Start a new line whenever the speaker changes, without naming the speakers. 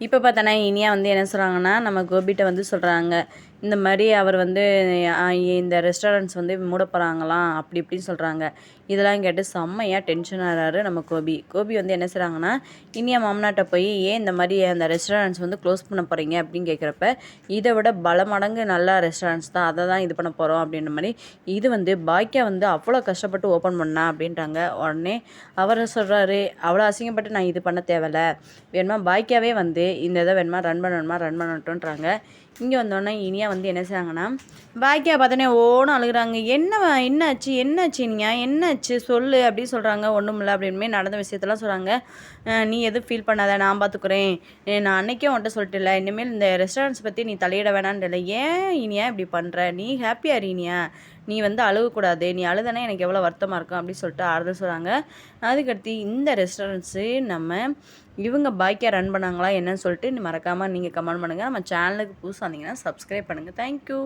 இப்போ பார்த்தோன்னா இனியா வந்து என்ன சொல்கிறாங்கன்னா, நம்ம கோபிட்ட வந்து சொல்கிறாங்க, இந்த மாதிரி அவர் வந்து இந்த ரெஸ்டாரண்ட்ஸ் வந்து மூட போகிறாங்களாம் அப்படி இப்படின்னு சொல்கிறாங்க. இதெல்லாம் கேட்டு செம்மையாக டென்ஷன் ஆகிறாரு நம்ம கோபி. கோபி வந்து என்ன செய்கிறாங்கன்னா, இனியா மாமனாட்ட போய் ஏன் இந்த மாதிரி அந்த ரெஸ்டாரண்ட்ஸ் வந்து க்ளோஸ் பண்ண போகிறீங்க அப்படின்னு கேட்குறப்ப, இதை விட பல மடங்கு நல்ல ரெஸ்டாரண்ட்ஸ் தான், அதை தான் இது பண்ண போகிறோம் அப்படின்ற மாதிரி. இது வந்து பாக்கியா வந்து அவ்வளோ கஷ்டப்பட்டு ஓப்பன் பண்ணா அப்படின்ட்டாங்க. உடனே அவர் சொல்கிறாரு, அவ்வளோ அசிங்கப்பட்டு நான் இது பண்ண தேவையில்ல, வேணுமா பாக்கியாவே வந்து இந்த இதை வேணுமா ரன் பண்ணட்டுன்றாங்க. இங்கே வந்தோடனே இனியா வந்து என்ன செய்கிறாங்கன்னா, பாக்கியா பார்த்தோன்னே ஓன்னு அழுகுறாங்க. என்னாச்சு இனியா என்னாச்சு சொல்லு அப்படின்னு சொல்கிறாங்க. ஒன்றும் இல்லை அப்படின்மே நடந்த விஷயத்தெல்லாம் சொல்கிறாங்க. நீ எதுவும் ஃபீல் பண்ணாத, நான் பார்த்துக்குறேன், நான் அன்றைக்கே உன்கிட்ட சொல்லிட்டுல, இனிமேல் இந்த ரெஸ்டாரண்ட்ஸ் பற்றி நீ தலையிட வேணான்னு இல்லை. ஏன் இனியா இப்படி பண்ணுற, நீ ஹாப்பியாக இரு இனியா, நீ வந்து அழுகக்கூடாது, நீ அழுதானே எனக்கு எவ்வளோ வருத்தமாக இருக்கும் அப்படின்னு சொல்லிட்டு ஆறுதல் சொல்கிறாங்க. அதுக்கடுத்து இந்த ரெஸ்டாரண்ட்ஸு இவங்க பாக்கியா ரன் பண்ணாங்களா என்னன்னு சொல்லிட்டு மறக்காமல் நீங்கள் கமெண்ட் பண்ணுங்கள். நம்ம சேனலுக்கு புதுசாக இருந்தீங்கன்னா சப்ஸ்கிரைப் பண்ணுங்கள். தேங்க்யூ.